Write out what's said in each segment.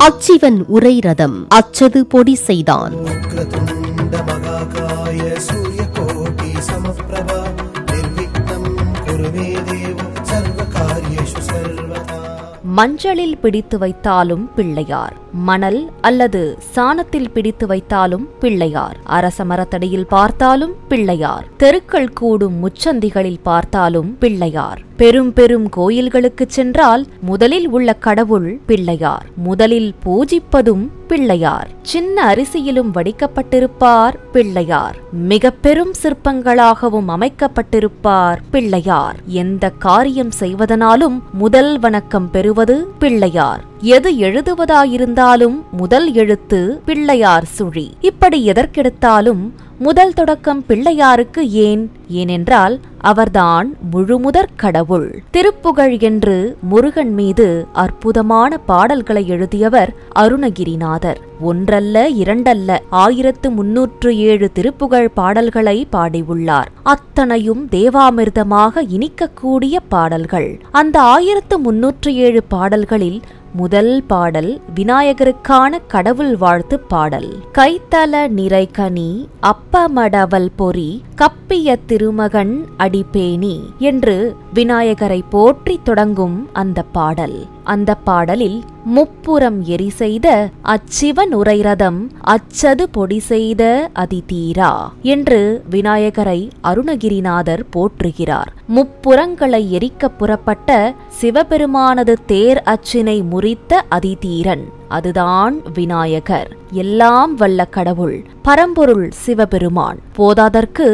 அச்சிவன் உரை ரதம் அச்சது பொடி செய்தான். மஞ்சளில் பிடித்து வைத்தாலும் பிள்ளையார், மணல் அல்லது சாணத்தில் பிடித்து வைத்தாலும் பிள்ளையார், அரச மரத்தடியில் பார்த்தாலும் பிள்ளையார், தெருக்கள் கூடும் முச்சந்திகளில் பார்த்தாலும் பிள்ளையார், பெரும் பெரும் கோயில்களுக்கு சென்றால் முதலில் உள்ள கடவுள் பிள்ளையார், முதலில் பூஜிப்பதும் பிள்ளையார், சின்ன அரிசியிலும் வடிக்கப்பட்டிருப்பார் பிள்ளையார், மிக பெரும் சிற்பங்களாகவும் அமைக்கப்பட்டிருப்பார் பிள்ளையார், எந்த காரியம் செய்வதனாலும் முதல் வணக்கம் பெறுவது பிள்ளையார், எது எழுதுவதாயிருந்தாலும் முதல் எழுத்து பிள்ளையார் சுழி. இப்படி எதற்கெடுத்தாலும் முதல் தொடக்கம் பிள்ளையாருக்கு ஏன்? ஏனென்றால் அவர்தான் முழுமுதற் கடவுள். திருப்புகழ் என்று முருகன் மீது அற்புதமான பாடல்களை எழுதியவர் அருணகிரிநாதர். ஒன்றல்ல இரண்டல்ல 1307 திருப்புகழ் பாடல்களை பாடியுள்ளார். அத்தனையும் தேவாமிர்தமாக இனிக்கக்கூடிய பாடல்கள். அந்த 1307 பாடல்களில் முதல் பாடல் விநாயகருக்கான கடவுள் வாழ்த்து பாடல். கைத்தல நிறைகனி அப்பமடவல் பொறி கப்பிய திருமகன் அடிப்பேணி என்று விநாயகரை போற்றி தொடங்கும் அந்த பாடல். அந்த பாடலில் முப்புறம் எரி செய்த அச்சிவன் உரை ரதம் அச்சது பொடி செய்த அதிதீரா என்று விநாயகரை அருணகிரிநாதர் போற்றுகிறார். முப்புறங்களை எரிக்க புறப்பட்ட சிவபெருமானது தேர் அச்சினை முறித்த அதிதீரன், அதுதான் விநாயகர். எல்லாம் வல்ல கடவுள், பரம்பொருள் சிவபெருமான். போதாதற்கு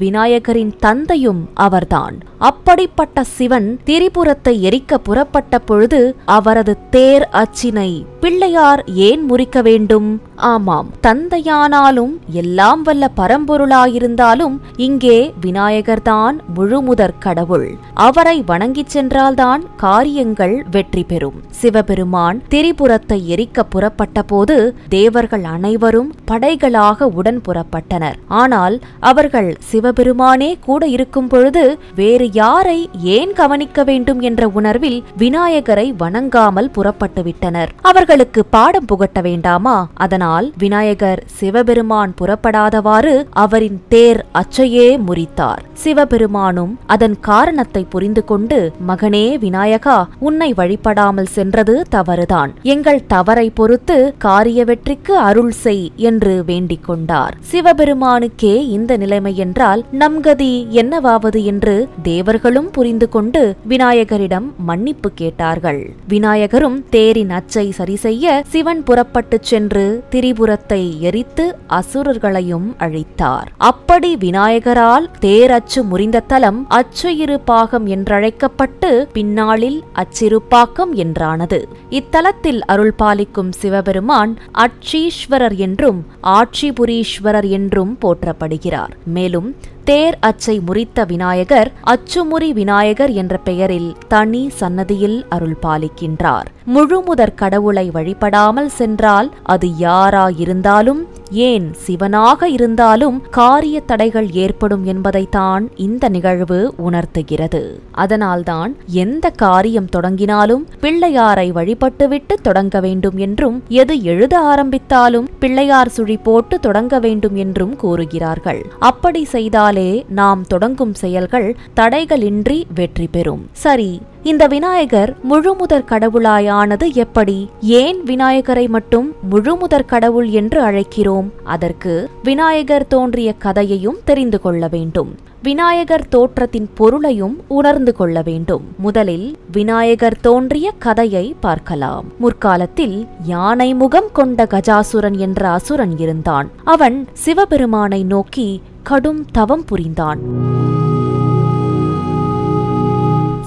விநாயகரின் தந்தையும் அவர்தான். அப்படிப்பட்ட சிவன் திரிபுரத்தை எரிக்க புறப்பட்ட பொழுது அவரது தேர் அச்சினை பிள்ளையார் ஏன் முறிக்க வேண்டும்? ஆமாம், தந்தையானாலும் எல்லாம் வல்ல பரம்பொருளாயிருந்தாலும் இங்கே விநாயகர்தான் முழுமுதற் கடவுள். அவரை வணங்கிச் சென்றால்தான் காரியங்கள் வெற்றி பெறும். சிவபெருமான் திரிபுரத்தை எரிக்க புறப்பட்ட போது தேவர்கள் அனைவரும் படைகளாக உடன் புறப்பட்டனர். ஆனால் அவர்கள் சிவபெருமானே கூட இருக்கும் பொழுது வேறு யாரை ஏன் கவனிக்க வேண்டும் என்ற உணர்வில் விநாயகரை வணங்காமல் புறப்பட்டு விட்டனர். அவர்களுக்கு பாடம் புகட்ட வேண்டாமா? அதனால் விநாயகர் சிவபெருமான் புறப்படாதவாறு அவரின் தேர் அச்சையே முறித்தார். சிவபெருமானும் அதன் காரணத்தை புரிந்து கொண்டு, மகனே விநாயகா, உன்னை வழிபடாமல் சென்றது தவறுதான். எங்கள் தவறை பொறுத்து காரிய வெற்றிக்கு அருள் செய் என்று வேண்டிக் கொண்டார். சிவபெருமானுக்கே இந்த நிலைமை என்றால் நம் கதி என்னவாவது என்று தேவர்களும் புரிந்து கொண்டு விநாயகரிடம் மன்னிப்பு கேட்டார்கள். விநாயகரும் தேரின் அச்சை சரி செய்ய சிவன் புறப்பட்டு சென்று திரிபுரத்தை எரித்து அசுரர்களையும் அழித்தார். அப்படி விநாயகரால் தேர் அச்சு முறிந்த தலம் அச்சுயிரு பாகம் என்றழைக்கப்பட்டு பின்னாளில் அச்சிறுப்பாக்கம் என்றானது. இத்தலத்தில் அருள் பாலிக்கும் சிவபெருமான் அட்சீஸ்வரர் என்றும் ஆட்சிபுரீஸ்வரர் என்றும் போற்றப்படுகிறார். மேலும் தேர் அச்சை முறித்த விநாயகர் அச்சுமுறி விநாயகர் என்ற பெயரில் தனி சன்னதியில் அருள் பாலிக்கின்றார். முழுமுதற் கடவுளை வழிபடாமல் சென்றால் அது யாராயிருந்தாலும், ஏன் சிவனாக இருந்தாலும் காரிய தடைகள் ஏற்படும் என்பதைத்தான் இந்த நிகழ்வு உணர்த்துகிறது. அதனால்தான் எந்த காரியம் தொடங்கினாலும் பிள்ளையாரை வழிபட்டுவிட்டு தொடங்க வேண்டும் என்றும், எது எழுத ஆரம்பித்தாலும் பிள்ளையார் சுழி போட்டு தொடங்க வேண்டும் என்றும் கூறுகிறார்கள். அப்படி செய்தாலே நாம் தொடங்கும் செயல்கள் தடைகளின்றி வெற்றி பெறும். சரி, இந்த விநாயகர் முழுமுதற் கடவுளாயானது எப்படி? ஏன் விநாயகரை மட்டும் முழுமுதற் கடவுள் என்று அழைக்கிறோம்? அதற்கு விநாயகர் தோன்றிய கதையையும் தெரிந்து கொள்ள வேண்டும். விநாயகர் தோற்றத்தின் பொருளையும் உணர்ந்து கொள்ள வேண்டும். முதலில் விநாயகர் தோன்றிய கதையை பார்க்கலாம். முற்காலத்தில் யானை முகம் கொண்ட கஜாசுரன் என்ற அசுரன் இருந்தான். அவன் சிவபெருமானை நோக்கி கடும் தவம் புரிந்தான்.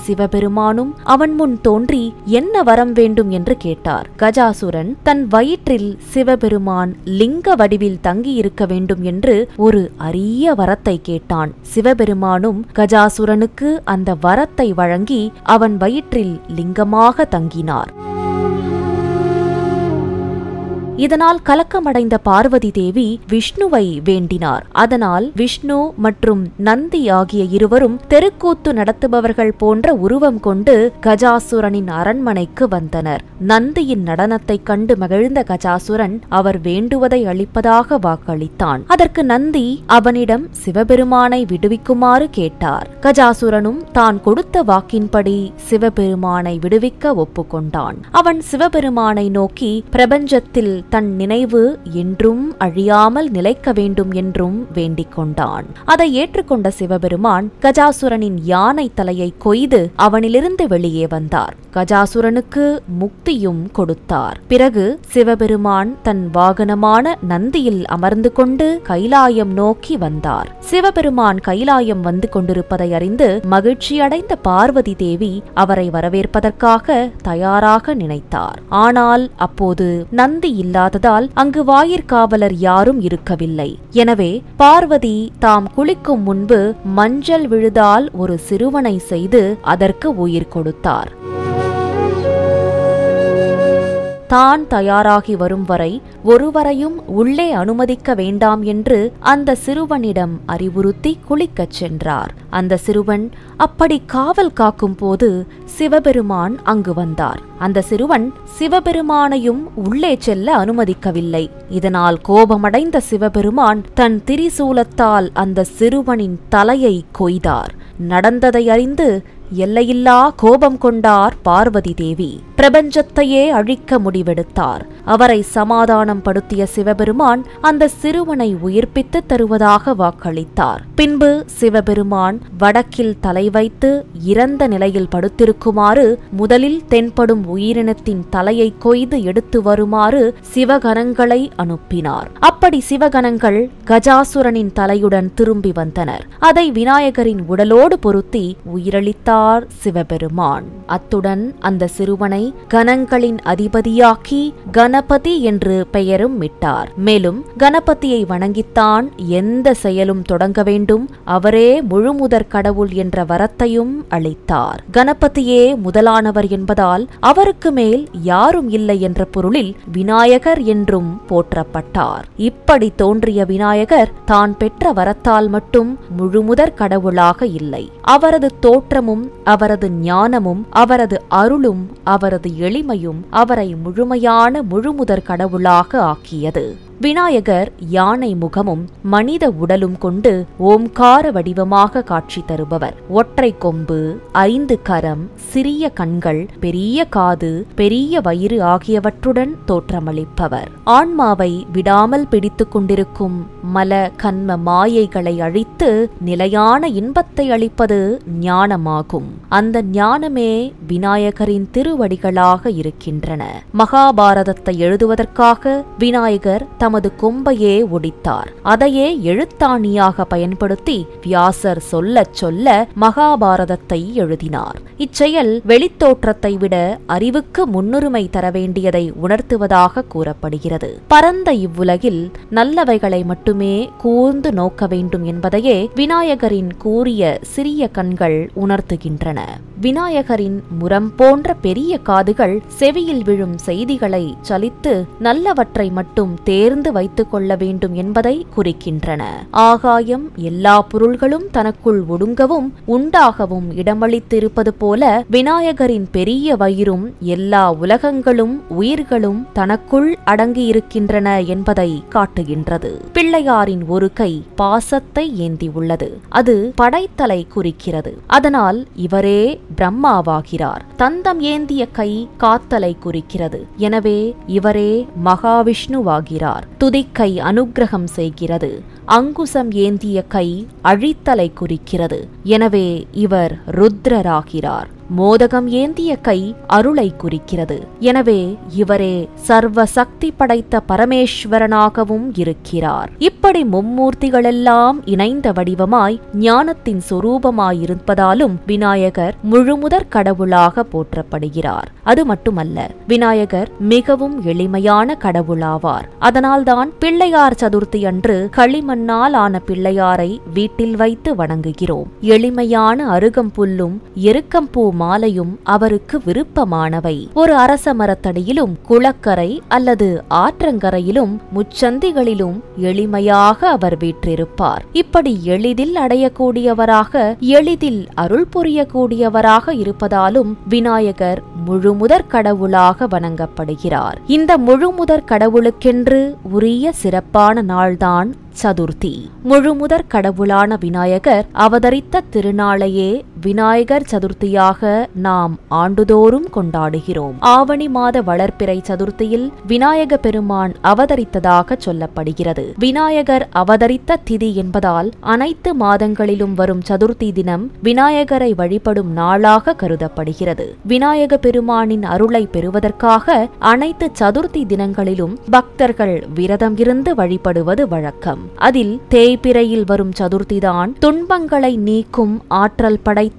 சிவபெருமானும் அவன் முன் தோன்றி என்ன வரம் வேண்டும் என்று கேட்டார். கஜாசுரன் தன் வயிற்றில் சிவபெருமான் லிங்க வடிவில் தங்கியிருக்க வேண்டும் என்று ஒரு அரிய வரத்தை கேட்டான். சிவபெருமானும் கஜாசுரனுக்கு அந்த வரத்தை வழங்கி அவன் வயிற்றில் லிங்கமாக தங்கினார். இதனால் கலக்கமடைந்த பார்வதி தேவி விஷ்ணுவை வேண்டினார். அதனால் விஷ்ணு மற்றும் நந்தி ஆகிய இருவரும் தெருக்கூத்து நடத்துபவர்கள் போன்ற உருவம் கொண்டு கஜாசுரனின் அரண்மனைக்கு வந்தனர். நந்தியின் நடனத்தை கண்டு மகிழ்ந்த கஜாசுரன் அவர் வேண்டுவதை அளிப்பதாக வாக்களித்தான். அதற்கு நந்தி அவனிடம் சிவபெருமானை விடுவிக்குமாறு கேட்டார். கஜாசுரனும் தான் கொடுத்த வாக்கின்படி சிவபெருமானை விடுவிக்க ஒப்புக்கொண்டான். அவன் சிவபெருமானை நோக்கி பிரபஞ்சத்தில் தன் நினைவு என்றும் அழியாமல் நிலைக்க வேண்டும் என்றும் வேண்டிக் கொண்டான். அதை ஏற்றுக்கொண்ட சிவபெருமான் கஜாசுரனின் யானை தலையை கொய்து அவனிலிருந்து வெளியே வந்தார். கஜாசுரனுக்கு முக்தியும் கொடுத்தார். பிறகு சிவபெருமான் தன் வாகனமான நந்தியில் அமர்ந்து கொண்டு கைலாயம் நோக்கி வந்தார். சிவபெருமான் கைலாயம் வந்து கொண்டிருப்பதை அறிந்து மகிழ்ச்சியடைந்த பார்வதி தேவி அவரை வரவேற்பதற்காக தயாராக நினைத்தார். ஆனால் அப்போது நந்தி இல்லாததால் அங்கு வாயிற்காவலர் யாரும் இருக்கவில்லை. எனவே பார்வதி தாம் குளிக்கும் முன்பு மஞ்சள் விழுதால் ஒரு சிறுவனை செய்து அதற்கு உயிர் கொடுத்தார். தான் தயாராகி வரும் வரை ஒருவரையும் உள்ளே அனுமதிக்க வேண்டாம் என்று அந்த சிறுவனிடம் அறிவுறுத்தி குளிக்கச் சென்றார். அந்த சிறுவன் அப்படி காவல் காக்கும் போது சிவபெருமான் அங்கு வந்தார். அந்த சிறுவன் சிவபெருமானையும் உள்ளே செல்ல அனுமதிக்கவில்லை. இதனால் கோபமடைந்த சிவபெருமான் தன் திரிசூலத்தால் அந்த சிறுவனின் தலையை கொய்தார். நடந்ததை அறிந்து எல்லையில்லா கோபம் கொண்டார் பார்வதி தேவி. பிரபஞ்சத்தையே அழிக்க முடிவெடுத்தார். அவரை சமாதானம் படுத்திய சிவபெருமான் அந்த சிறுவனை உயிர்ப்பித்து தருவதாக வாக்களித்தார். பின்பு சிவபெருமான் வடக்கில் தலை வைத்து இறந்த நிலையில் படுத்திருக்குமாறு முதலில் தென்படும் உயிரினத்தின் தலையை கொய்து எடுத்து வருமாறு சிவகணங்களை அனுப்பினார். அப்படி சிவகணங்கள் கஜாசுரனின் தலையுடன் திரும்பி வந்தனர். அதை விநாயகரின் உடலோடு பொருத்தி உயிரளித்தார் சிவபெருமான். அத்துடன் அந்த சிறுவனை கணங்களின் அதிபதியாக்கி கணபதி என்று பெயரும் இட்டார். மேலும் கணபதியை வணங்கித்தான் எந்த செயலும் தொடங்க வேண்டும், அவரே முழுமுதற் கடவுள் என்ற வரத்தையும் அளித்தார். கணபதியே முதலானவர் என்பதால் அவருக்கு மேல் யாரும் இல்லை என்ற பொருளில் விநாயகர் என்றும் போற்றப்பட்டார். இப்படி தோன்றிய விநாயகர் தான் பெற்ற வரத்தால் மட்டும் முழுமுதற் கடவுளாக இல்லை. அவரது தோற்றமும் அவரது ஞானமும் அவரது அருளும் அவரது எளிமையும் அவரை முழுமையான முழுமுதற் கடவுளாக ஆக்கியது. விநாயகர் யானை முகமும் மனித உடலும் கொண்டு ஓம்கார வடிவமாக காட்சி தருபவர். ஒற்றை கொம்பு, 5 கரம், சிறிய கண்கள், பெரிய காது, பெரிய வயிறு ஆகியவற்றுடன் தோற்றமளிப்பவர். ஆன்மாவை விடாமல் பிடித்து கொண்டிருக்கும் மல கன்ம மாயைகளை அழித்து நிலையான இன்பத்தை அளிப்பது ஞானமாகும். அந்த ஞானமே விநாயகரின் திருவடிகளாக இருக்கின்றன. மகாபாரதத்தை எழுதுவதற்காக விநாயகர் தமது கொம்பையே ஒடித்தார். அதையே எழுத்தாணியாக பயன்படுத்தி வியாசர் சொல்லச் சொல்ல மகாபாரதத்தை எழுதினார். இச்செயல் வெளித்தோற்றத்தை விட அறிவுக்கு முன்னுரிமை தர வேண்டியதை உணர்த்துவதாக கூறப்படுகிறது. பரந்த இவ்வுலகில் நல்லவைகளை மட்டுமே கூர்ந்து நோக்க வேண்டும் என்பதையே விநாயகரின் கூரிய சிறிய கண்கள் உணர்த்துகின்றன. விநாயகரின் முரம் போன்ற பெரிய காதுகள் செவியில் விழும் செய்திகளை சலித்து நல்லவற்றை மட்டும் தேர்ந்து வைத்துக் கொள்ள வேண்டும் என்பதை குறிக்கின்றன. ஆகாயம் எல்லா பொருள்களும் தனக்குள் ஒடுங்கவும் உண்டாகவும் இடமளித்திருப்பது போல விநாயகரின் பெரிய வயிறும் எல்லா உலகங்களும் உயிர்களும் தனக்குள் அடங்கியிருக்கின்றன என்பதை காட்டுகின்றது. பிள்ளையாரின் ஒரு கை பாசத்தை ஏந்தி உள்ளது. அது படைத்தலை குறிக்கிறது. அதனால் இவரே பிரம்மாவாகிறார். தந்தம் ஏந்திய கை காத்தலை குறிக்கிறது. எனவே இவரே மகாவிஷ்ணுவாகிறார். துதிக்கை அனுக்கிரகம் செய்கிறது. அங்குசம் ஏந்திய கை அழித்தலை குறிக்கிறது. எனவே இவர் ருத்ரராகிறார். மோதகம் ஏந்திய கை அருளை குறிக்கிறது. எனவே இவரே சர்வ சக்தி படைத்த பரமேஸ்வரனாகவும் இருக்கிறார். இப்படி மும்மூர்த்திகளெல்லாம் இணைந்த வடிவமாய் ஞானத்தின் சொரூபமாயிருப்பதாலும் விநாயகர் முழுமுதற் கடவுளாக போற்றப்படுகிறார். அது மட்டுமல்ல, விநாயகர் மிகவும் எளிமையான கடவுளாவார். அதனால்தான் பிள்ளையார் சதுர்த்தி அன்று களிமண்ணால் ஆன பிள்ளையாரை வீட்டில் வைத்து வணங்குகிறோம். எளிமையான அருகம்புல்லும் எருக்கம்பூ மாலையும் அவருக்கு விருப்பமானவை. ஒரு அரச மரத்தடியிலும் குளக்கரை அல்லது ஆற்றங்கரையிலும் முச்சந்திகளிலும் எளிமையாக அவர் வீற்றிருப்பார். இப்படி எளிதில் அடையக்கூடியவராக, எளிதில் அருள் புரியக்கூடியவராக இருப்பதாலும் விநாயகர் முழுமுதற் கடவுளாக வணங்கப்படுகிறார். இந்த முழுமுதற் கடவுளுக்கென்று உரிய சிறப்பான நாள்தான் சதுர்த்தி. முழுமுதற் கடவுளான விநாயகர் அவதரித்த திருநாளையே விநாயகர் சதுர்த்தியாக நாம் ஆண்டுதோறும் கொண்டாடுகிறோம். ஆவணி மாத வளர்ப்பிறை சதுர்த்தியில் விநாயக பெருமான் அவதரித்ததாக சொல்லப்படுகிறது. விநாயகர் அவதரித்த திதி என்பதால் அனைத்து மாதங்களிலும் வரும் சதுர்த்தி தினம் விநாயகரை வழிபடும் நாளாக கருதப்படுகிறது. விநாயக பெருமானின் அருளை பெறுவதற்காக அனைத்து சதுர்த்தி தினங்களிலும் பக்தர்கள் விரதம் இருந்து வழிபடுவது வழக்கம். அதில் தேய்பிறையில் வரும் சதுர்த்திதான் துன்பங்களை நீக்கும் ஆற்றல் படைத்த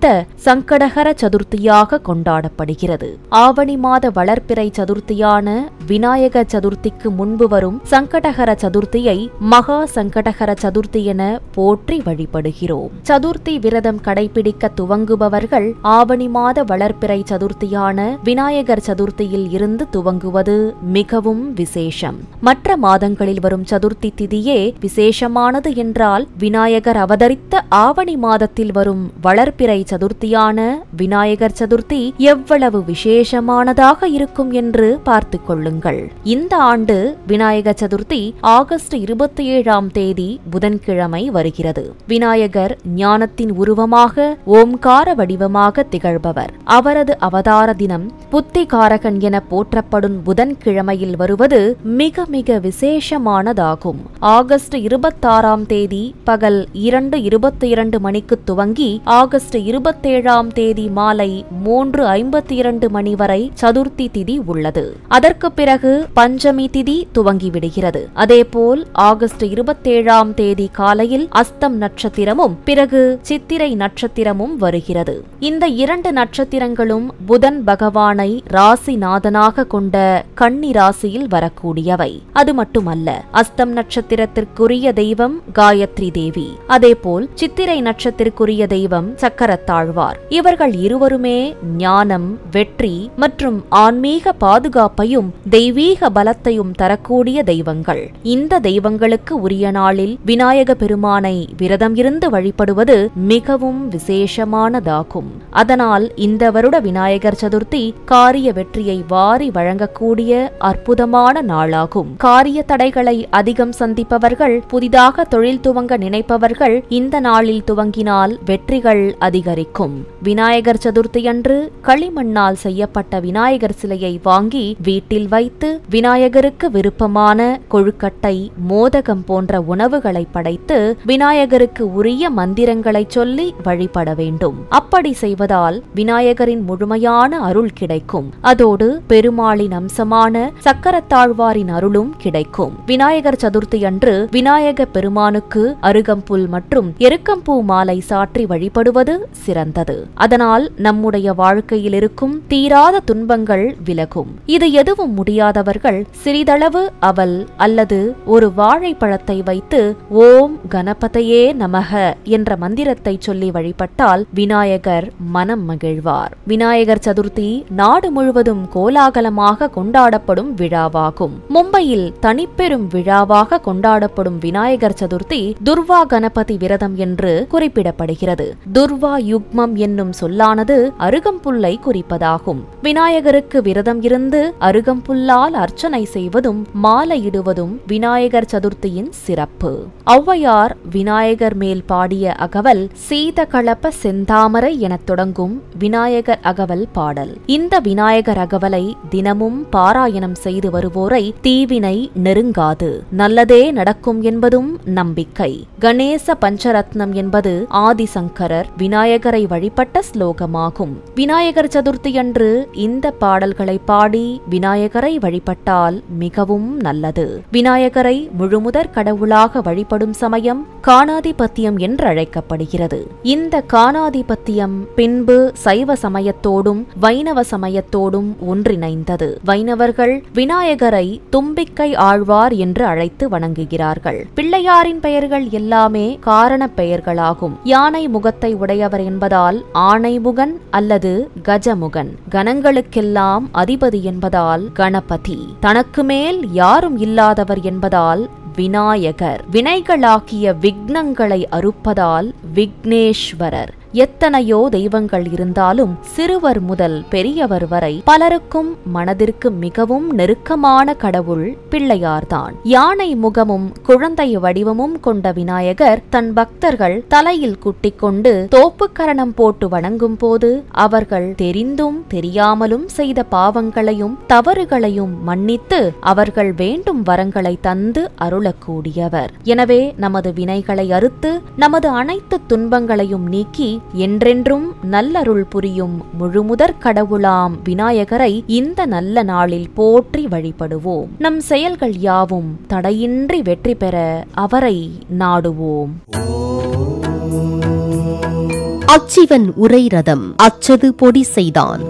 சங்கடஹர சதுர்த்தியாக கொண்டாடப்படுகிறது. ஆவணி மாத வளர்ப்பிறை சதுர்த்தியான விநாயக சதுர்த்திக்கு முன்பு வரும் சங்கடஹர சதுர்த்தியை மகா சங்கடஹர சதுர்த்தி என போற்றி வழிபடுகிறோம். சதுர்த்தி விரதம் கடைபிடிக்க துவங்குபவர்கள் ஆவணி மாத வளர்ப்பிறை சதுர்த்தியான விநாயகர் சதுர்த்தியில் இருந்து துவங்குவது மிகவும் விசேஷம். மற்ற மாதங்களில் வரும் சதுர்த்தி திதியே விசேஷமானது என்றால், விநாயகர் அவதரித்த ஆவணி மாதத்தில் வரும் வளர்ப்பிறை சதுர்த்தியான விநாயகர் சதுர்த்தி எவ்வளவு விசேஷமானதாக இருக்கும் என்று பார்த்துக் கொள்ளுங்கள். இந்த ஆண்டு விநாயகர் சதுர்த்தி ஆகஸ்ட் 27ஆம் தேதி புதன்கிழமை வருகிறது. விநாயகர் ஞானத்தின் உருவமாக ஓம்கார வடிவமாக திகழ்பவர். அவரது அவதார தினம் புத்திகாரகன் என போற்றப்படும் புதன்கிழமையில் வருவது மிக மிக விசேஷமானதாகும். ஆகஸ்ட் 26ஆம் தேதி பகல் 2:22 மணிக்கு துவங்கி ஆகஸ்ட் 27ஆம் தேதி மாலை 3:52 மணி வரை சதுர்த்தி திதி உள்ளது. அதற்கு பிறகு பஞ்சமி திதி துவங்கிவிடுகிறது. அதேபோல் ஆகஸ்ட் 27ஆம் தேதி காலையில் அஸ்தம் நட்சத்திரமும் பிறகு சித்திரை நட்சத்திரமும் வருகிறது. இந்த இரண்டு நட்சத்திரங்களும் புதன் பகவானை ராசிநாதனாக கொண்ட கன்னி ராசியில் வரக்கூடியவை. அது மட்டுமல்ல, அஸ்தம் நட்சத்திரத்திற்குரிய தெய்வம் காயத்ரி தேவி, அதேபோல் சித்திரை நட்சத்திற்குரிய தெய்வம் சக்கரத்தாழ்வார். இவர்கள் இருவருமே ஞானம், வெற்றி மற்றும் ஆன்மீக பாதுகாப்பையும் தெய்வீக பலத்தையும் தரக்கூடிய தெய்வங்கள். இந்த தெய்வங்களுக்கு உரிய நாளில் விநாயக பெருமானை விரதம் இருந்து வழிபடுவது மிகவும் விசேஷமானதாகும். அதனால் இந்த வருட விநாயகர் சதுர்த்தி காரிய வெற்றியை வாரி வழங்கக்கூடிய அற்புதமான நாளாகும். காரிய தடைகளை அதிகம் சந்திப்பவர்கள், புதிதாக தொழில் துவங்க நினைப்பவர்கள் இந்த நாளில் துவங்கினால் வெற்றிகள் அதிகரிக்கும். விநாயகர் சதுர்த்தியன்று களிமண்ணால் செய்யப்பட்ட விநாயகர் சிலையை வாங்கி வீட்டில் வைத்து விநாயகருக்கு விருப்பமான கொழுக்கட்டை, மோதகம் போன்ற உணவுகளை படைத்து விநாயகருக்கு உரிய மந்திரங்களை சொல்லி வழிபட வேண்டும். அப்படி செய்வதால் விநாயகரின் முழுமையான அருள் கிடைக்கும். அதோடு பெருமாளின் அம்சமான சக்கரத்தாழ்வாரின் அருளும் கிடைக்கும். விநாயகர் சதுர்த்தி அன்று விநாயக பெருமானுக்கு அருகம்புல் மற்றும் எருக்கம்பூ மாலை சாற்றி வழிபடுவது சிறந்தது. அதனால் நம்முடைய வாழ்க்கையில் இருக்கும் தீராத துன்பங்கள் விலகும். இது எதுவும் முடியாதவர்கள் சிறிதளவு அவல் அல்லது ஒரு வாழைப்பழத்தை வைத்து ஓம் கணபதையே நமக என்ற மந்திரத்தை சொல்லி வழிபட்டால் விநாயகர் மனம் மகிழ்வார். விநாயகர் சதுர்த்தி நாடு முழுவதும் கோலாகலமாக கொண்டாடப்படும் விழாவாகும். மும்பையில் தனிப்பெரும் விழாவாக கொண்டாடப்படும் விநாயகர் சதுர்த்தி துர்வா கணபதி விரதம் என்று குறிப்பிடப்படுகிறது. துர்வா யுக்மம் என்னும் சொல்லானது அருகம்புல்லை குறிப்பதாகும். விநாயகருக்கு விரதம் இருந்து அருகம்புல்லால் அர்ச்சனை செய்வதும் மாலையிடுவதும் விநாயகர் சதுர்த்தியின் சிறப்பு. ஔவையார் விநாயகர் மேல் பாடிய அகவல் சீத கலப்ப செந்தாமரை எனத் தொடங்கும் விநாயகர் அகவல் பாடல். இந்த விநாயகர் அகவலை தினமும் பாராயணம் செய்து வருவோரை தீவினை நெருங்காது, நல்லதே நடக்கும் என்பதும் நம்பிக்கை. கணேச பஞ்சரத்னம் என்பது ஆதிசங்கரர் விநாயகரை வழிபட்ட ஸ்லோகமாகும். விநாயகர் சதுர்த்தியன்று இந்த பாடல்களை பாடி விநாயகரை வழிபட்டால் மிகவும் நல்லது. விநாயகரை முழுமுதற் கடவுளாக வழிபடும் சமயம் காணாதிபத்தியம் என்று அழைக்கப்படுகிறது. இந்த காணாதிபத்தியம் பின்பு சைவ சமயத்தோடும் வைணவ சமயத்தோடும் ஒன்றிணைந்தது. வைணவர்கள் விநாயகரை தும்பிக்கை ஆழ்வார் என்று அழைத்து வணங்குகிறார்கள். பெயர்கள். பிள்ளையாரின் பெயர்கள் எல்லாமே காரண பெயர்களாகும். யானை முகத்தை உடையவர் என்பதால் ஆனைமுகன் அல்லது கஜமுகன். கணங்களுக்கெல்லாம் அதிபதி என்பதால் கணபதி. தனக்கு மேல் யாரும் இல்லாதவர் என்பதால் விநாயகர். வினைகளாக்கிய விக்னங்களை அறுப்பதால் விக்னேஸ்வரர். எத்தனையோ தெய்வங்கள் இருந்தாலும் சிறுவர் முதல் பெரியவர் வரை பலருக்கும் மனதிற்கு மிகவும் நெருக்கமான கடவுள் பிள்ளையார்தான். யானை முகமும் குழந்தை வடிவமும் கொண்ட விநாயகர் தன் பக்தர்கள் தலையில் குட்டிக்கொண்டு தோப்புக்கரணம் போட்டு வணங்கும் போது அவர்கள் தெரிந்தும் தெரியாமலும் செய்த பாவங்களையும் தவறுகளையும் மன்னித்து அவர்கள் வேண்டும் வரங்களை தந்து அருளக்கூடியவர். எனவே நமது வினைகளை அறுத்து நமது அனைத்து துன்பங்களையும் நீக்கி என்றென்றும் நல்லருள் புரியும் முழுமுதற் கடவுளாம் விநாயகரை இந்த நல்ல நாளில் போற்றி வழிபடுவோம். நம் செயல்கள் யாவும் தடையின்றி வெற்றி பெற அவரை நாடுவோம். அச்சிவன் உரை ரதம் அச்சது பொடி செய்தான்.